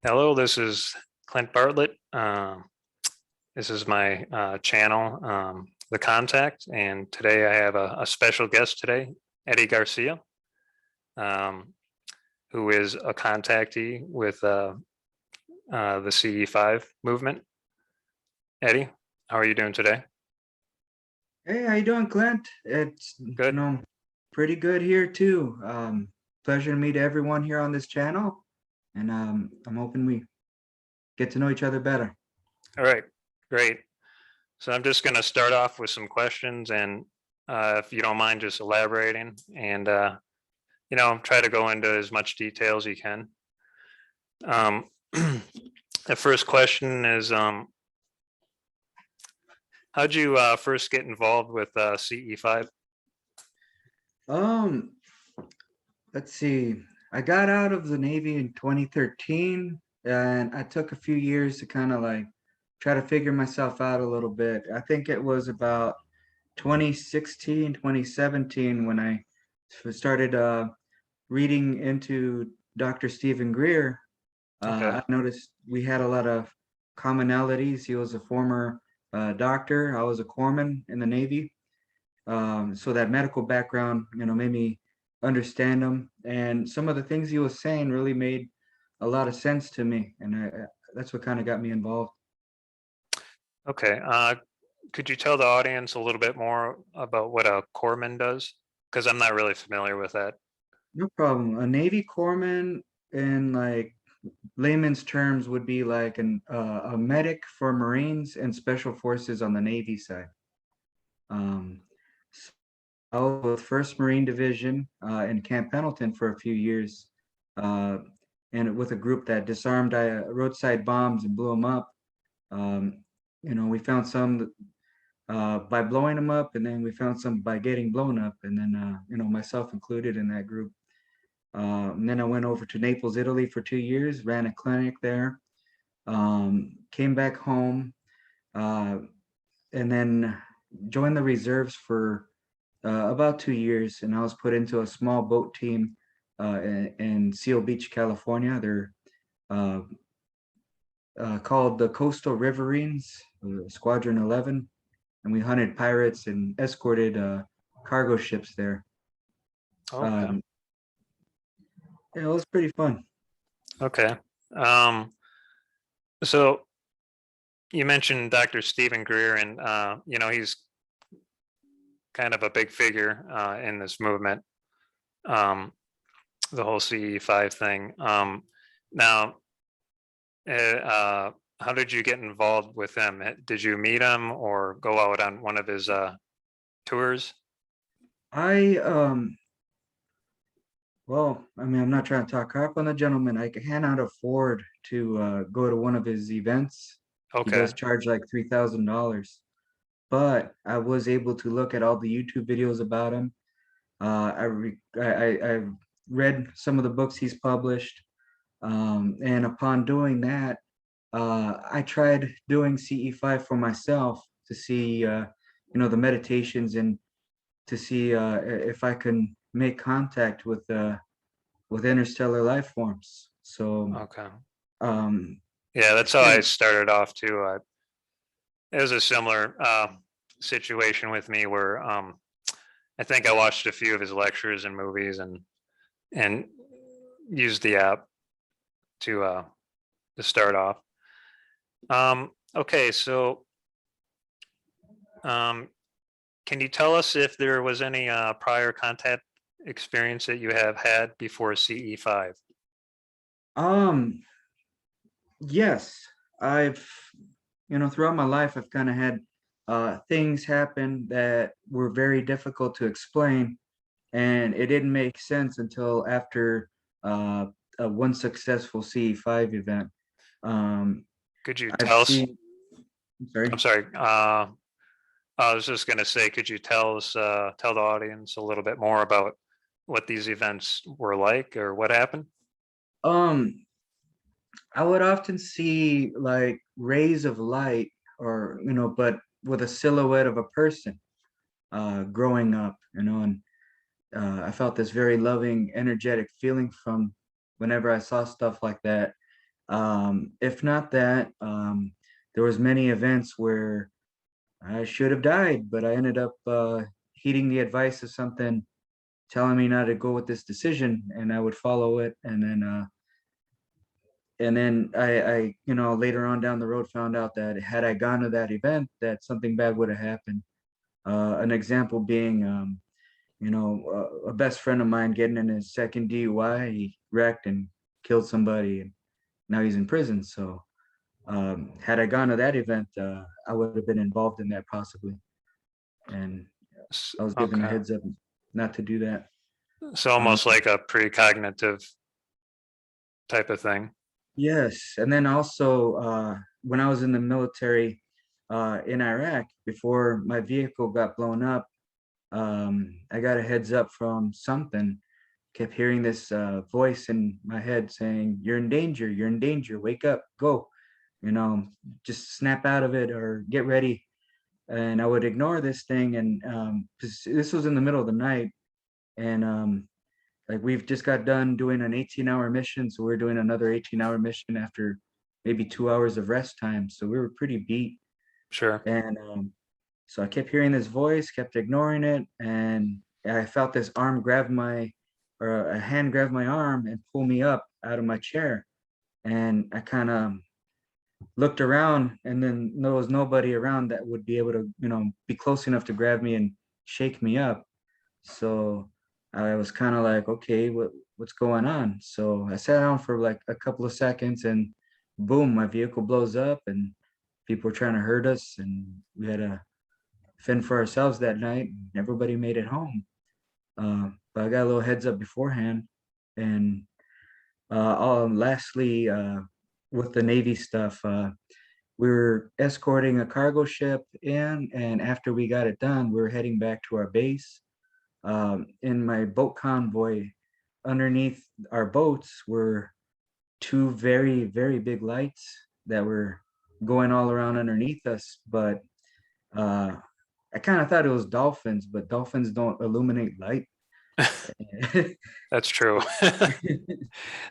Hello, this is Clint Bartlett. This is my channel, The Contact, and today I have a special guest today, Eddie Garcia, um, who is a contactee with the CE5 movement. Eddie, how are you doing today? Hey, how you doing, Clint? It's Good. pretty good here too. Pleasure to meet everyone here on this channel, and I'm hoping we get to know each other better. All right, great. So I'm just going to start off with some questions, and if you don't mind, just elaborating and try to go into as much detail as you can. Um, the first question is, how'd you first get involved with CE5? Um, let's see. I got out of the Navy in 2013, and I took a few years to kind of like try to figure myself out a little bit. I think it was about 2016, 2017 when I started reading into Dr. Stephen Greer. Okay. I noticed we had a lot of commonalities. He was a former doctor. I was a corpsman in the Navy. So that medical background, made me understand him. And some of the things he was saying really made a lot of sense to me. And that's what kind of got me involved. Okay. Could you tell the audience a little bit more about what a corpsman does? Because I'm not really familiar with that. No problem. A Navy corpsman, in like layman's terms, would be like a medic for Marines and Special Forces on the Navy side. Um, I was with First Marine Division in Camp Pendleton for a few years, uh, and with a group that disarmed roadside bombs and blew them up. Um, we found some by blowing them up, and then we found some by getting blown up, and then myself included in that group. And then I went over to Naples, Italy for 2 years, ran a clinic there, came back home, uh, and then joined the reserves for about 2 years, and I was put into a small boat team in Seal Beach, California. They're uh, called the Coastal Riverines, Squadron 11, and we hunted pirates and escorted cargo ships there. Okay. Um, it was pretty fun. Okay. Um, so you mentioned Dr. Stephen Greer, and he's kind of a big figure in this movement, the whole CE5 thing. Now, how did you get involved with him? Did you meet him or go out on one of his tours? I Well, I mean, I'm not trying to talk crap on the gentleman. I cannot afford to go to one of his events. He Okay. does charge like $3,000, but I was able to look at all the YouTube videos about him. I read some of the books he's published, and upon doing that, I tried doing CE5 for myself to see, the meditations, and to see if I can make contact with interstellar life forms. So, Okay. um, Yeah, I that's how I spent, started off too. It was a similar situation with me where I think I watched a few of his lectures and movies and used the app to start off. Okay, so um, can you tell us if there was any prior contact experience that you have had before CE5? um, yes, I've, throughout my life, I've kind of had things happen that were very difficult to explain, and it didn't make sense until after uh, one successful CE5 event. Um, Could you I've tell us? seen, I'm sorry. I'm sorry. I was just going to say, could you tell the audience a little bit more about what these events were like or what happened? Um, I would often see like rays of light, or but with a silhouette of a person growing up, and I felt this very loving, energetic feeling from whenever I saw stuff like that. If not that, there was many events where I should have died, but I ended up heeding the advice of something telling me not to go with this decision, and I would follow it. And then later on down the road found out that had I gone to that event, that something bad would have happened. An example being, a best friend of mine getting in his second DUI, he wrecked and killed somebody, and now he's in prison. So had I gone to that event, I would have been involved in that possibly. And I was given a Okay. heads up not to do that. So Um, almost like a precognitive type of thing. yes, and then also when I was in the military in Iraq, before my vehicle got blown up, I got a heads up from something. Kept hearing this voice in my head saying, "You're in danger. You're in danger. Wake up. Go. You know, just snap out of it or get ready." And I would ignore this thing, and 'cause this was in the middle of the night, and like we've just got done doing an 18-hour mission, so we're doing another 18-hour mission after maybe 2 hours of rest time. So we were pretty beat, Sure. and so I kept hearing this voice, kept ignoring it, and I felt this arm grab my, or a hand grab my arm and pull me up out of my chair. And I kind of looked around, and then there was nobody around that would be able to, be close enough to grab me and shake me up. So I was kind of like, okay, what's going on? So I sat down for like a couple of seconds, and boom, my vehicle blows up, and people were trying to hurt us, and we had to fend for ourselves that night. Everybody made it home. But I got a little heads up beforehand. And lastly, with the Navy stuff, we were escorting a cargo ship in, and after we got it done, we were heading back to our base. In my boat convoy, underneath our boats were two very, very big lights that were going all around underneath us. But uh, I kind of thought it was dolphins, but dolphins don't illuminate light. That's true.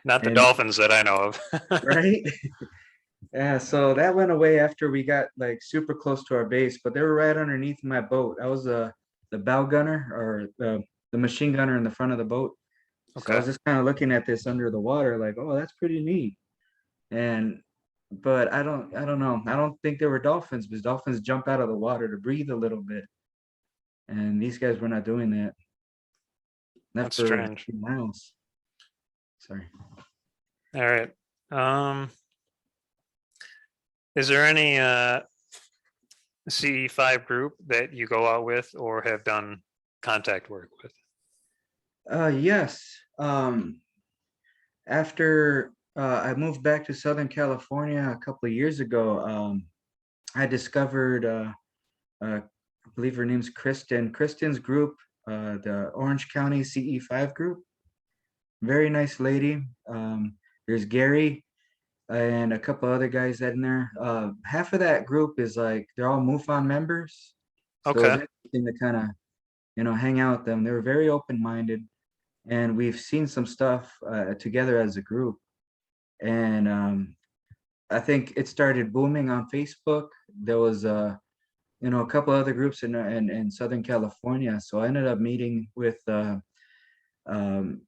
Not the And dolphins that I know of. right? Yeah, so that went away after we got like super close to our base, but they were right underneath my boat. I was the bow gunner, or the machine gunner in the front of the boat. So I Okay. was just kind of looking at this under the water, like, oh, that's pretty neat. And but I don't know. I don't think they were dolphins, because dolphins jump out of the water to breathe a little bit. And these guys were not doing that. Not That's for strange. 3 miles. Sorry. All right. Um, is there any CE5 group that you go out with or have done contact work with? Yes. After I moved back to Southern California a couple of years ago, I discovered, I believe her name's Kristen. Kristen's group, the Orange County CE5 group. Very nice lady. There's Gary and a couple other guys that in there. Half of that group is like they're all MUFON members, so it's Okay. interesting to kind of hang out with them. They were very open-minded, and we've seen some stuff together as a group. And I think it started booming on Facebook. There was a couple other groups in Southern California. So I ended up meeting with um,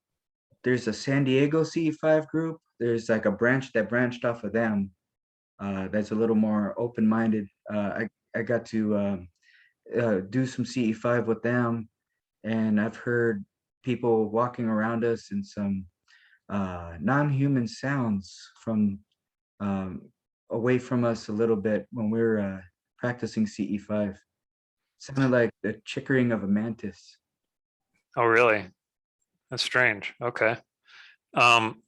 there's a San Diego CE5 group. There's like a branch that branched off of them. That's a little more open-minded. I got to do some CE5 with them, and I've heard people walking around us and some non-human sounds from um, away from us a little bit when we were practicing CE5. Sounded like the chickering of a mantis. Oh, really? That's strange. Okay. Um,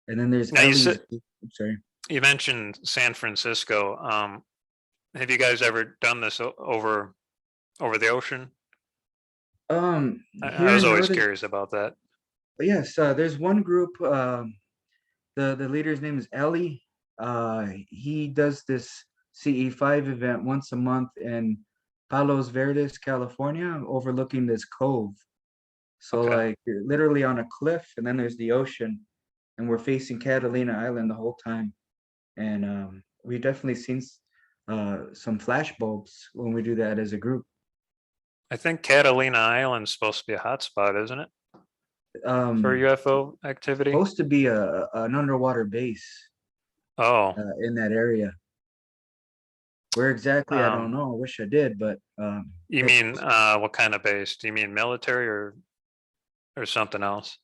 And then there's now you Ellie's. said I'm sorry. you mentioned San Francisco. Have you guys ever done this over the ocean? I Here was in always Northern, curious about that. yes, there's one group. The leader's name is Ellie. He does this CE5 event once a month in Palos Verdes, California, overlooking this cove. So Okay. like you're literally on a cliff, and then there's the ocean. and we're facing Catalina Island the whole time. And we definitely seen some flash bulbs when we do that as a group. I think Catalina Island's supposed to be a hotspot, isn't it, for Um, UFO activity? Supposed to be an underwater base Oh, in that area. Where exactly, I don't um, know. I wish I did, but you it's mean supposed what kind of base? Do you mean military or something else?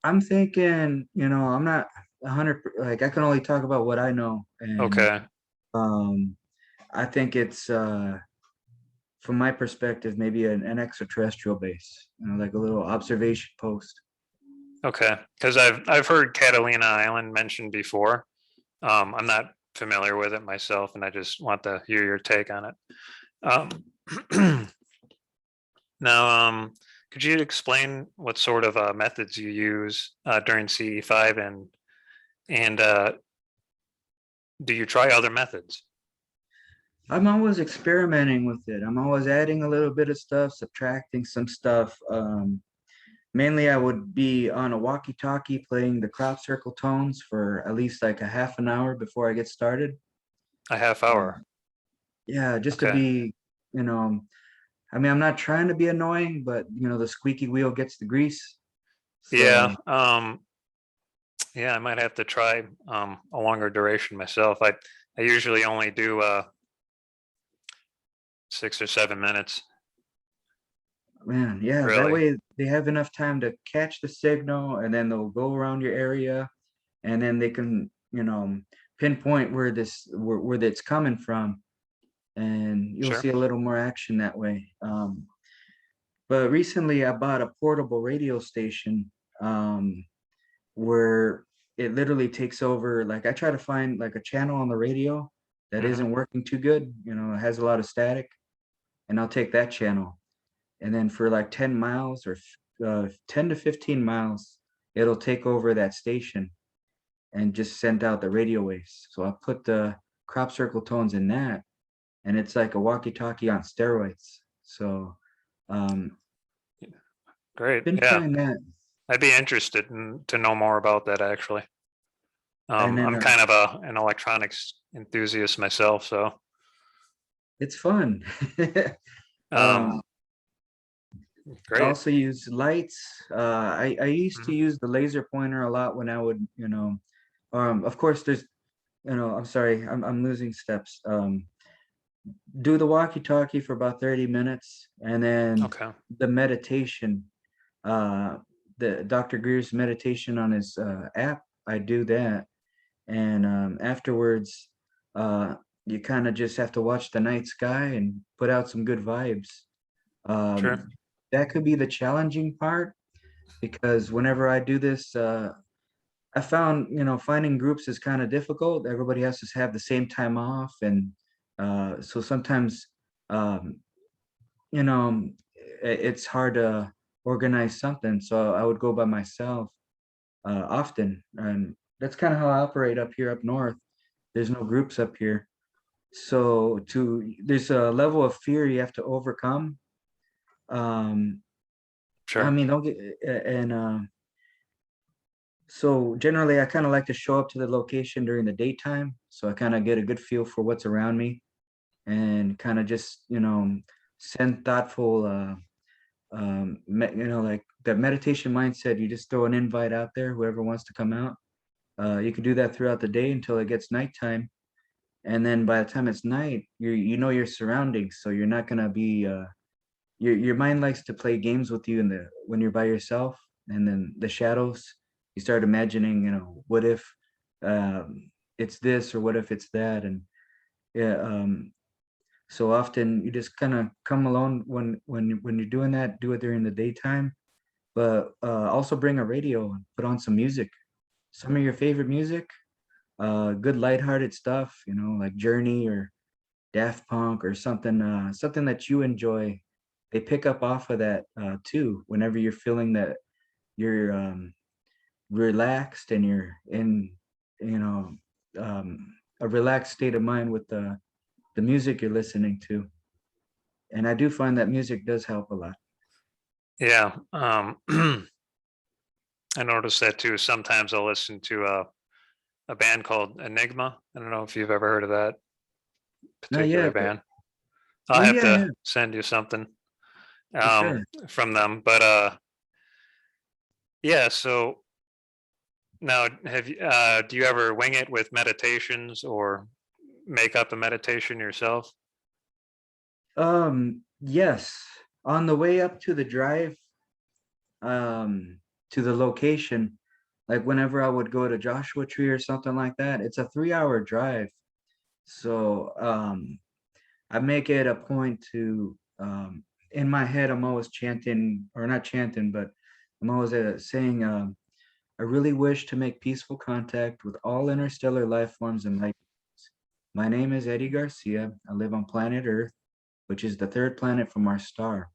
I'm thinking, I'm not 100, like I can only talk about what I know. And Okay, um, I think it's, from my perspective, maybe an extraterrestrial base, like a little observation post. okay. Because I've heard Catalina Island mentioned before. I'm not familiar with it myself, and I just want to hear your take on it. Um, now, could you explain what sort of methods you use during CE5, and do you try other methods? I'm always experimenting with it. I'm always adding a little bit of stuff, subtracting some stuff. Mainly, I would be on a walkie-talkie playing the crop circle tones for at least like a half an hour before I get started. A half Uh, hour. yeah, just to Okay. be, you know, I mean, I'm not trying to be annoying, but the squeaky wheel gets the grease. Yeah. So, Yeah, I might have to try a longer duration myself. I usually only do 6 or 7 minutes. man, yeah, that Really. way they have enough time to catch the signal and then they'll go around your area and then they can, pinpoint where that's coming from, and you'll Sure. see a little more action that way. But recently I bought a portable radio station, where it literally takes over. Like I try to find like a channel on the radio that Hmm. isn't working too good, it has a lot of static, and I'll take that channel. And then for like 10 miles or 10 to 15 miles, it'll take over that station and just send out the radio waves. So I put the crop circle tones in that, and it's like a walkie-talkie on steroids. So um Great. been Yeah, trying that. I'd be interested to know more about that actually. And then I'm kind of an electronics enthusiast myself, so it's fun. um, um I great. also use lights. I used to Mhm. use the laser pointer a lot when I would, of course there's, I'm sorry, I'm losing steps. Do the walkie-talkie for about 30 minutes, and then Okay. the meditation, uh, the Dr. Greer's meditation on his app, I do that. And afterwards, uh, you kind of just have to watch the night sky and put out some good vibes. Sure. That could be the challenging part, because whenever I do this, I found, finding groups is kind of difficult. Everybody has to have the same time off. And so sometimes, um, you know, it's hard to organize something. So I would go by myself often. And that's kind of how I operate up here up north. There's no groups up here. So there's a level of fear you have to overcome. Um, I Sure. mean, don't get, and so generally I kind of like to show up to the location during the daytime. So I kind of get a good feel for what's around me, and kind of just, send thoughtful, like that meditation mindset. You just throw an invite out there, whoever wants to come out. You can do that throughout the day until it gets nighttime. And then by the time it's night, you know your surroundings. So you're not gonna be, your mind likes to play games with you when you're by yourself, and then the shadows, you start imagining, what if it's this, or what if it's that. And yeah, so often you just kind of come alone when you're doing that. Do it during the daytime, but also bring a radio and put on some music, some of your favorite music, good lighthearted stuff, like Journey or Daft Punk or something that you enjoy. They pick up off of that too. Whenever you're feeling that you're relaxed and you're in, you know, a relaxed state of mind with the music you're listening to. And I do find that music does help a lot. Yeah. I noticed that too. Sometimes I'll listen to a band called Enigma. I don't know if you've ever heard of that Not particular yet, but band. I'll oh have yeah, yeah, to send you something for sure. from them. But yeah. So now, do you ever wing it with meditations or make up a meditation yourself? Yes. On the way up to the drive, um, to the location, like whenever I would go to Joshua Tree or something like that, it's a 3 hour drive. So I make it a point to in my head I'm always chanting, or not chanting, but I'm always saying I really wish to make peaceful contact with all interstellar life forms and light. My name is Eddie Garcia. I live on planet Earth, which is the third planet from our star.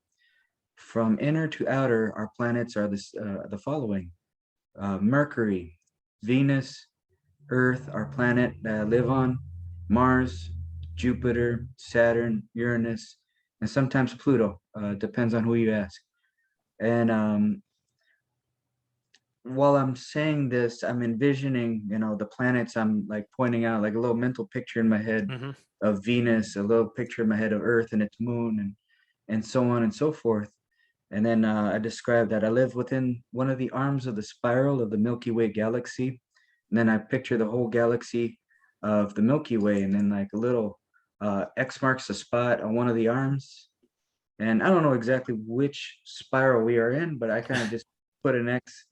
From inner to outer, our planets are the following: Mercury, Venus, Earth, our planet that I live on, Mars, Jupiter, Saturn, Uranus, and sometimes Pluto. Depends on who you ask. And while I'm saying this, I'm envisioning, the planets. I'm like pointing out like a little mental picture in my head Hmm. of Venus, a little picture in my head of Earth and its moon, and so on and so forth. And then I described that I live within one of the arms of the spiral of the Milky Way galaxy. And then I picture the whole galaxy of the Milky Way, and then like a little X marks the spot on one of the arms. And I don't know exactly which spiral we are in, but I kind of just put an X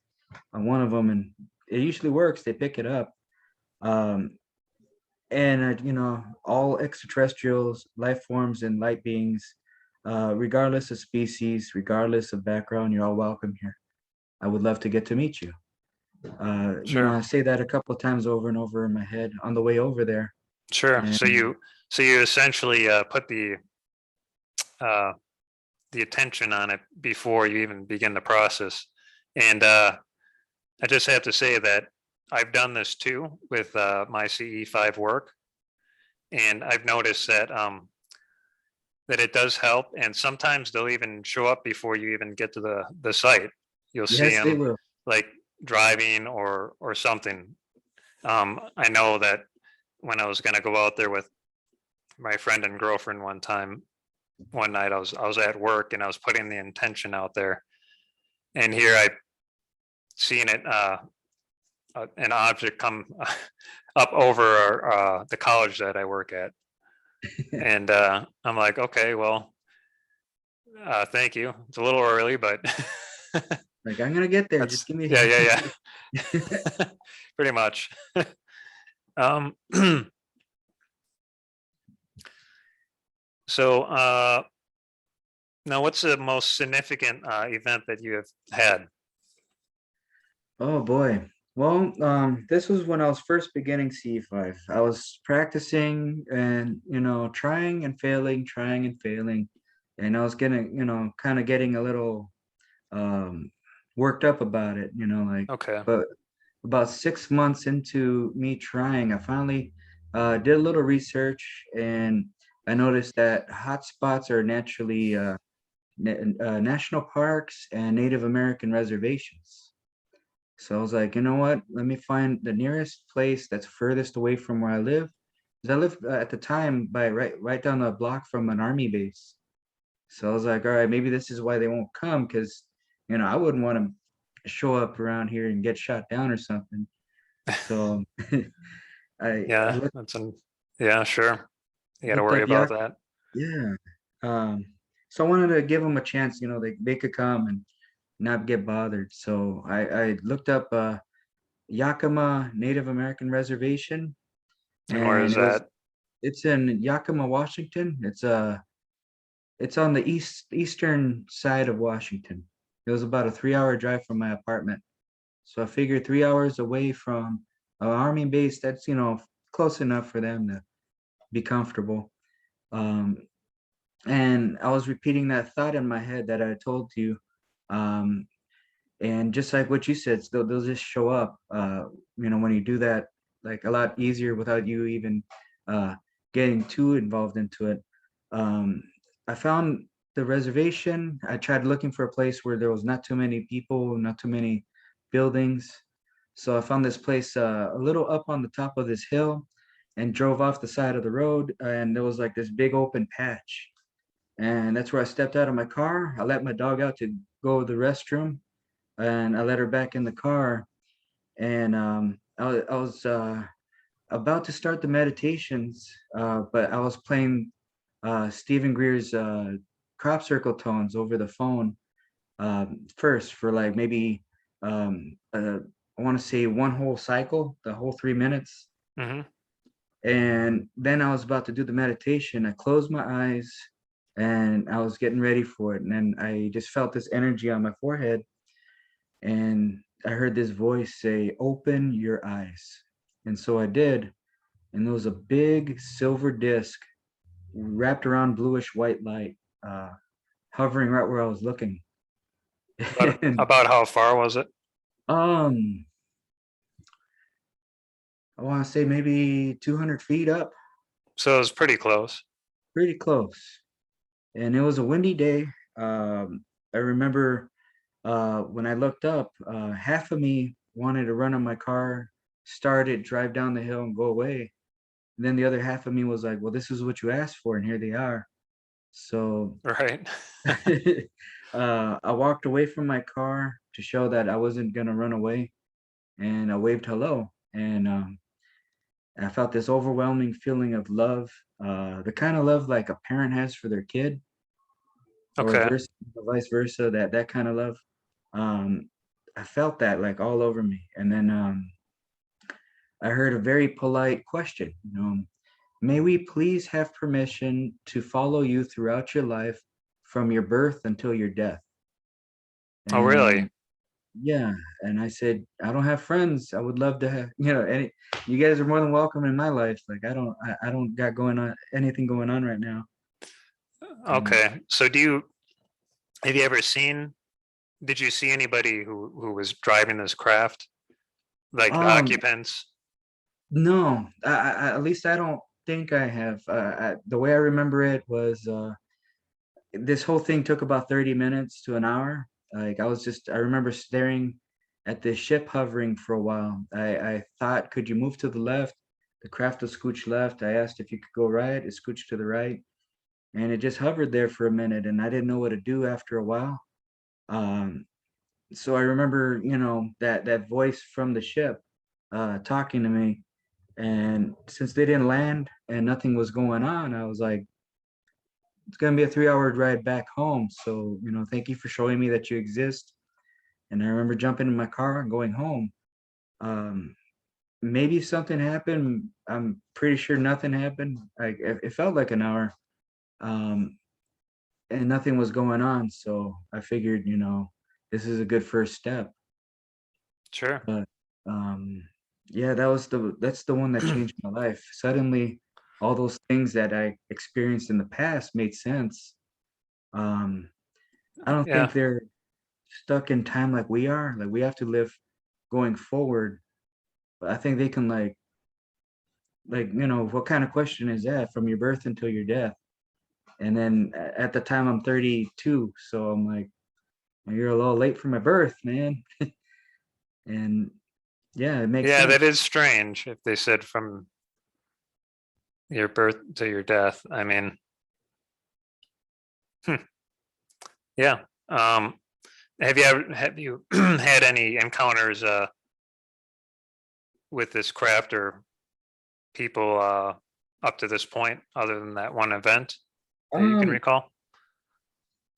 on one of them, and it usually works. They pick it up. Um, and all extraterrestrials, life forms, and light beings, regardless of species, regardless of background, you're all welcome here. I would love to get to meet you. Sure, I say that a couple of times over and over in my head on the way over there. sure. And So you essentially put uh, the attention on it before you even begin the process. And I just have to say that I've done this too with my CE5 work, and I've noticed that it does help. And sometimes they'll even show up before you even get to the site. You'll see yes, they them will. like driving or something. I know that when I was going to go out there with my friend and girlfriend one night I was at work and I was putting the intention out there, and here I seen it an object come up over the college that I work at, and I'm like, okay, well, thank you. It's a little early, but Like, I'm gonna get there. Just that's give me. yeah, yeah, yeah, pretty much. um, so now, what's the most significant event that you have had? Oh boy. Well, this was when I was first beginning C5. I was practicing and, trying and failing. And I was getting, kind of getting a little um worked up about it, like, Okay. but about 6 months into me trying, I finally did a little research, and I noticed that hotspots are naturally national parks and Native American reservations. So I was like, you know what? Let me find the nearest place that's furthest away from where I live. 'Cause I lived at the time by right down the block from an army base. So I was like, all right, maybe this is why they won't come, because I wouldn't want to show up around here and get shot down or something. So I Yeah, yeah, sure. You got to looked worry up about Yak. that. Yeah. Um, so I wanted to give them a chance. They could come and not get bothered. So I looked up Yakima Native American Reservation, And where and is that? it's in Yakima, Washington. It's on the eastern side of Washington. It was about a 3 hour drive from my apartment. So I figured 3 hours away from an army base, that's close enough for them to be comfortable. Um, and I was repeating that thought in my head that I told you. Um, and just like what you said, they'll just show up. When you do that, like a lot easier without you even uh, getting too involved into it. Um, I found the reservation. I tried looking for a place where there was not too many people, not too many buildings. So I found this place a little up on the top of this hill and drove off the side of the road. And there was like this big open patch. And that's where I stepped out of my car. I let my dog out to go to the restroom and I let her back in the car. And I was about to start the meditations, but I was playing Stephen Greer's crop circle tones over the phone first for like maybe I want to say one whole cycle, the whole 3 minutes. Hmm. And then I was about to do the meditation. I closed my eyes and I was getting ready for it. And then I just felt this energy on my forehead. And I heard this voice say, "Open your eyes." And so I did. And there was a big silver disc wrapped around bluish white light, hovering right where I was looking. But And about how far was it? um, I want to say maybe 200 feet up, So it was pretty close. pretty close. And it was a windy day. I remember when I looked up, half of me wanted to run on my car, start it, drive down the hill, and go away. And then the other half of me was like, well, this is what you asked for, and here they are. So Right. I walked away from my car to show that I wasn't gonna run away, and I waved hello, and I felt this overwhelming feeling of love, the kind of love like a parent has for their kid, or Okay. vice versa, that kind of love. Um, I felt that like all over me, and then I heard a very polite question, may we please have permission to follow you throughout your life from your birth until your death? Oh, really? And yeah, and I said, I don't have friends. I would love to have, any you guys are more than welcome in my life. Like I don't got going on anything going on right now. And Okay. So have you ever seen, did you see anybody who was driving this craft? Like um occupants? no, at least I don't think I have. The way I remember it was this whole thing took about 30 minutes to an hour. Like I remember staring at this ship hovering for a while. I thought, could you move to the left? The craft will scooch left. I asked if you could go right. It scooched to the right. And it just hovered there for a minute. And I didn't know what to do after a while. Um, so I remember, that voice from the ship talking to me. And since they didn't land and nothing was going on, I was like, it's gonna be a 3 hour ride back home. So, thank you for showing me that you exist. And I remember jumping in my car and going home. Um, Maybe something happened. I'm pretty sure nothing happened. Like it felt like an hour. Um, and nothing was going on. So I figured, this is a good first step. Sure. But yeah, that's the one that changed my life. Suddenly, all those things that I experienced in the past made sense. Um, I don't think Yeah. they're stuck in time like we are. Like we have to live going forward. But I think they can what kind of question is that from your birth until your death? And then at the time I'm 32, so I'm like, you're a little late for my birth, man. And yeah, it makes Yeah, sense. that is strange if they said from your birth to your death. I mean, hmm, yeah. Have you had any encounters with this craft or people up to this point other than that one event that you can Um, recall?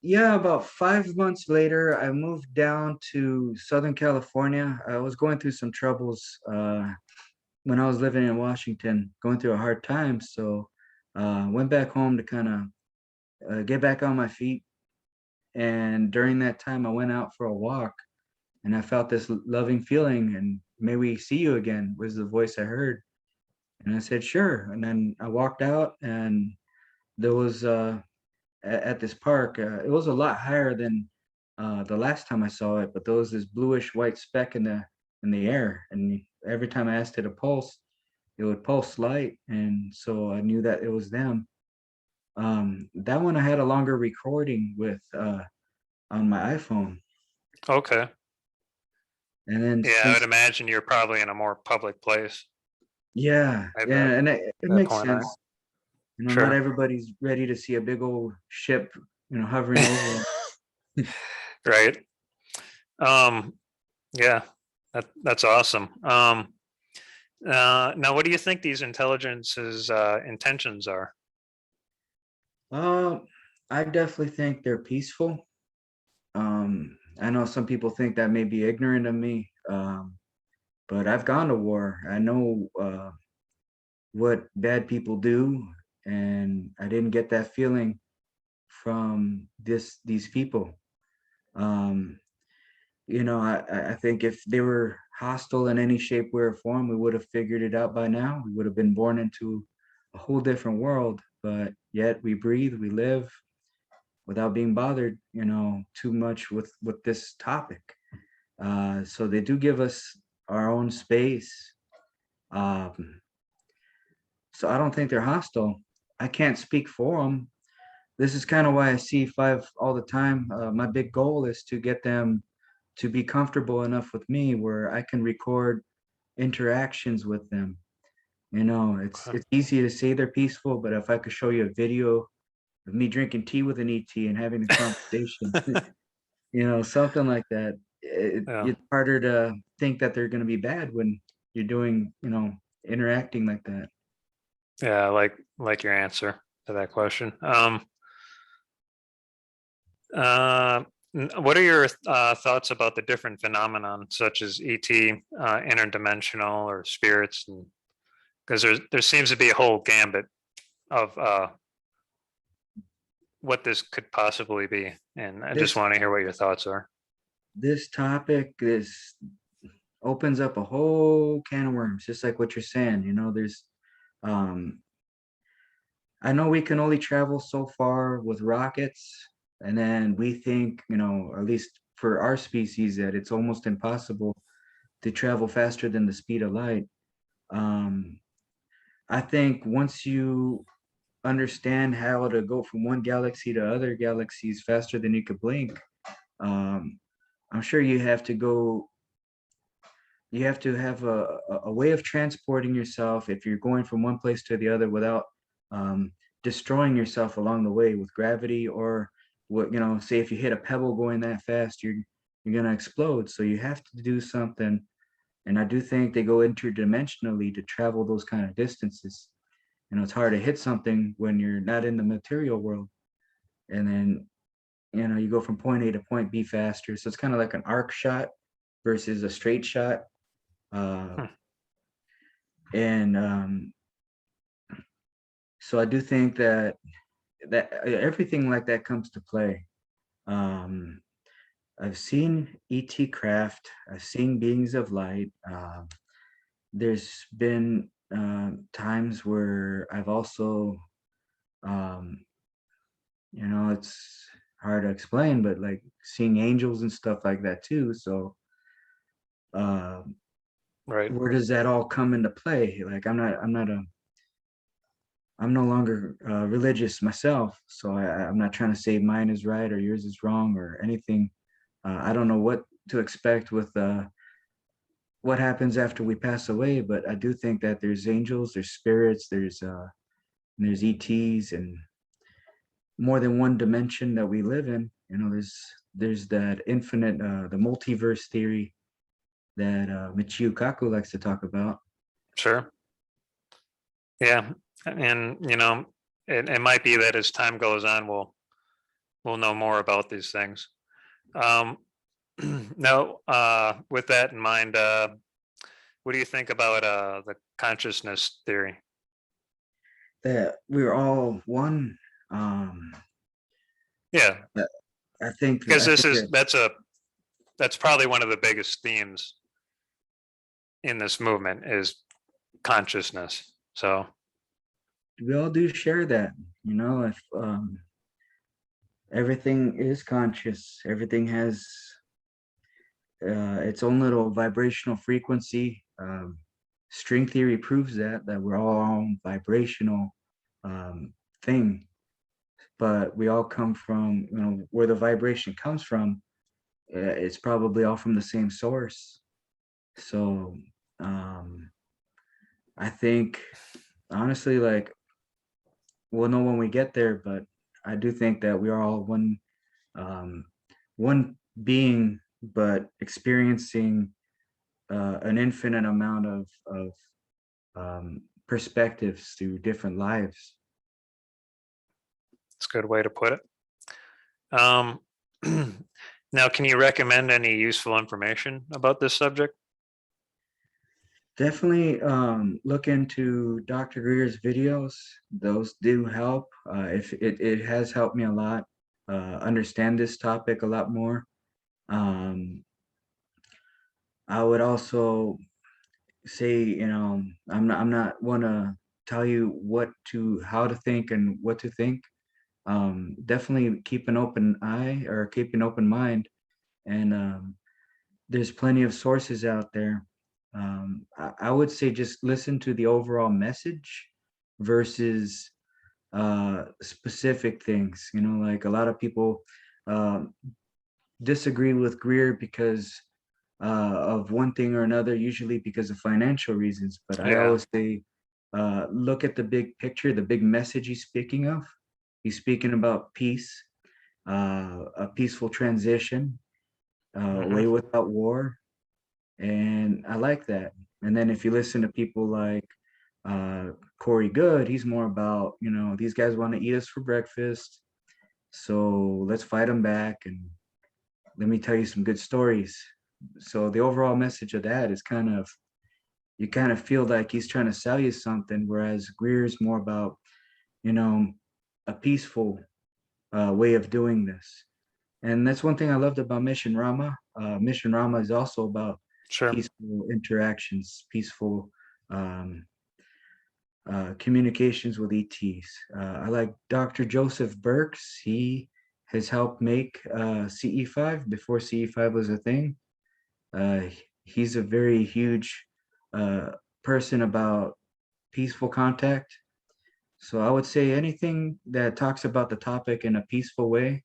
yeah, about 5 months later, I moved down to Southern California. I was going through some troubles when I was living in Washington, going through a hard time. So went back home to kind of get back on my feet. And during that time, I went out for a walk and I felt this loving feeling. And may we see you again was the voice I heard. And I said, sure. And then I walked out and there was at this park, it was a lot higher than the last time I saw it, but there was this bluish white speck in the air. And every time I asked it to pulse, it would pulse light. And so I knew that it was them. That one I had a longer recording with on my iPhone. Okay. And then Yeah, I would since imagine you're probably in a more public place yeah, at yeah, and it that makes point, right? sense. You know, not Sure. everybody's ready to see a big old ship, hovering over 'em. Right. Um, yeah, that's awesome. Now, what do you think these intelligences' intentions are? Um, I definitely think they're peaceful. I know some people think that may be ignorant of me, but I've gone to war. I know what bad people do, and I didn't get that feeling from these people. Um, I think if they were hostile in any shape, way, or form, we would have figured it out by now. We would have been born into a whole different world, but yet we breathe, we live without being bothered, too much with this topic. So they do give us our own space. Um, so I don't think they're hostile. I can't speak for them. This is kind of why I see five all the time. My big goal is to get them to be comfortable enough with me where I can record interactions with them. Okay. It's easy to say they're peaceful, but if I could show you a video of me drinking tea with an ET and having a conversation, something like that, Yeah, it's harder to think that they're going to be bad when you're doing, interacting like that. yeah, like your answer to that question. Uh, what are your thoughts about the different phenomenon such as ET, interdimensional, or spirits? And because there seems to be a whole gambit of what this could possibly be, and I just This want to hear what your thoughts are. this topic is opens up a whole can of worms, just like what you're saying. There's um I know we can only travel so far with rockets, and then we think, at least for our species, that it's almost impossible to travel faster than the speed of light. Um, I think once you understand how to go from one galaxy to other galaxies faster than you could blink, um, I'm sure you have to have a way of transporting yourself if you're going from one place to the other without um, destroying yourself along the way with gravity or what say if you hit a pebble going that fast you're going to explode, so you have to do something. And I do think they go interdimensionally to travel those kind of distances. It's hard to hit something when you're not in the material world, and then you go from point A to point B faster, so it's kind of like an arc shot versus a straight shot. uh, Hmm. and So I do think that everything like that comes to play. Um, I've seen ET craft. I've seen beings of light. There's been times where I've also, um, it's hard to explain, but like seeing angels and stuff like that too. So uh, Right. where does that all come into play? Like I'm no longer religious myself, so I'm not trying to say mine is right or yours is wrong or anything. I don't know what to expect with what happens after we pass away, but I do think that there's angels, there's spirits, there's ETs, and more than one dimension that we live in. There's that infinite, the multiverse theory that Michio Kaku likes to talk about. Sure. Yeah, and it might be that as time goes on, we'll know more about these things. Um, now, with that in mind, what do you think about the consciousness theory? That we're all one. Um, Yeah, I I think because I think that that's probably one of the biggest themes in this movement is consciousness. So, we all do share that. If everything is conscious, everything has its own little vibrational frequency. String theory proves that we're all on vibrational um, thing, but we all come from, where the vibration comes from. It's probably all from the same source. So um, I think honestly, like we'll know when we get there, but I do think that we are all um, one being, but experiencing an infinite amount of perspectives through different lives. It's a good way to put it. Um, now, can you recommend any useful information about this subject? Definitely look into Dr. Greer's videos. Those do help. If it has helped me a lot understand this topic a lot more. Um, I would also say, I'm not want to tell you how to think and what to think. Definitely keep an open eye or keep an open mind, and there's plenty of sources out there. I would say just listen to the overall message versus specific things. Like a lot of people um, disagree with Greer because of one thing or another, usually because of financial reasons. But I Yeah. always say, look at the big picture, the big message he's speaking of. He's speaking about peace, a peaceful transition, Hmm. way without war, and I like that. And then if you listen to people like uh, Corey Good, he's more about, these guys want to eat us for breakfast, so let's fight them back, and let me tell you some good stories. So the overall message of that is you kind of feel like he's trying to sell you something, whereas Greer's more about, you know, a peaceful way of doing this. And that's one thing I loved about Mission Rama. Mission Rama is also about Sure. peaceful interactions, peaceful um, communications with ETs. I like Dr. Joseph Burks. He has helped make CE5 before CE5 was a thing. Uh, he's a very huge uh, person about peaceful contact. So I would say anything that talks about the topic in a peaceful way,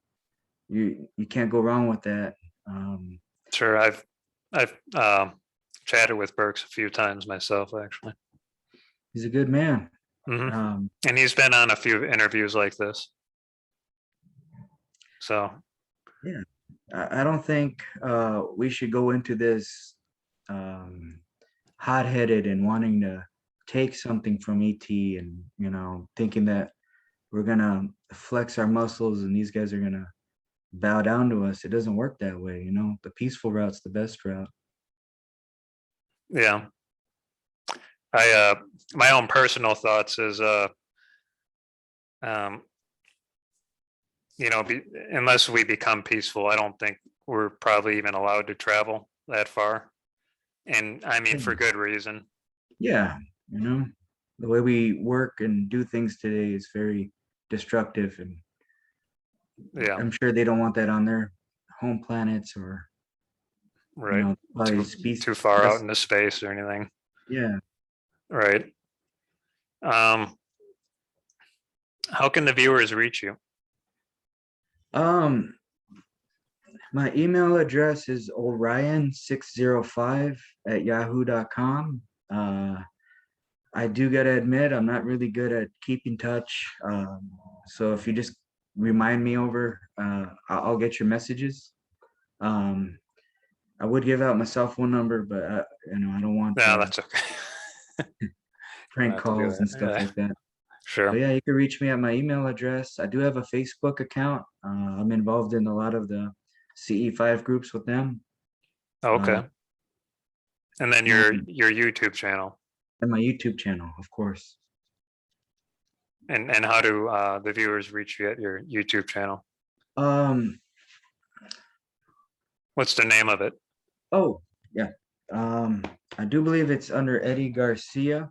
you can't go wrong with that. Um, Sure. I've chatted with Burks a few times myself, actually. he's a good man. Hmm. Um, And he's been on a few interviews like this. So yeah, I don't think we should go into this um, hot-headed and wanting to take something from ET, and thinking that we're gonna flex our muscles and these guys are gonna bow down to us. It doesn't work that way. The peaceful route's the best route. yeah, I my own personal thoughts is um, unless we become peaceful, I don't think we're probably even allowed to travel that far. And I mean, for good reason. Yeah, you know, the way we work and do things today is very destructive, and Yeah, I'm sure they don't want that on their home planets, or right. probably Too species. too far out That's into space or anything. yeah. Right. Um, how can the viewers reach you? Um, my email address is orion605@yahoo.com. I do gotta admit, I'm not really good at keeping touch. So if you just remind me over, I'll get your messages. Um, I would give out my cell phone number, but I don't want No, that's okay. You don't prank have to do calls and that. stuff Yeah, like that. But sure. yeah, you can reach me at my email address. I do have a Facebook account. I'm involved in a lot of the CE5 groups with them. Uh, Okay. And then and, your YouTube channel. and my YouTube channel, of course. And how do the viewers reach you at your YouTube channel? Um, What's the name of it? oh, yeah. Um, I do believe it's under Eddie Garcia.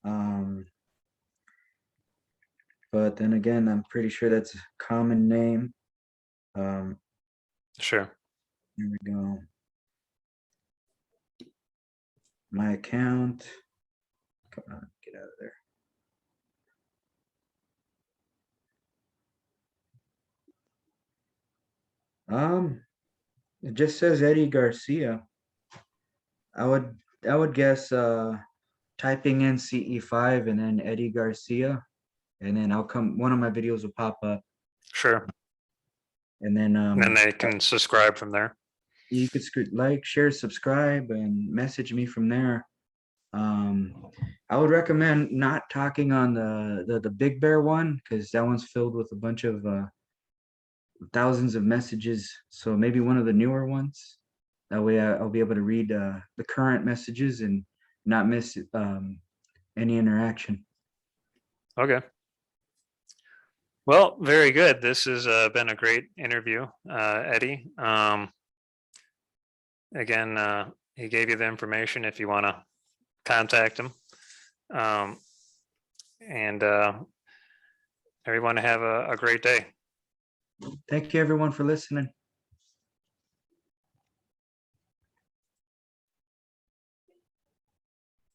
Um, but then again, I'm pretty sure that's a common name. Um, Sure. here we go. My account. Come on, get out of there. It just says Eddie Garcia. I would guess typing in CE5 and then Eddie Garcia, and then one of my videos will pop up, Sure. and then And then they can subscribe from there. you could like, share, subscribe, and message me from there. I would recommend not talking on the Big Bear one, because that one's filled with a bunch of thousands of messages. So maybe one of the newer ones. That way I'll be able to read the current messages and not miss any interaction. Okay. Well, very good. This has been a great interview, Eddie. Again, he gave you the information if you want to contact him. And everyone have a great day. Thank you everyone for listening.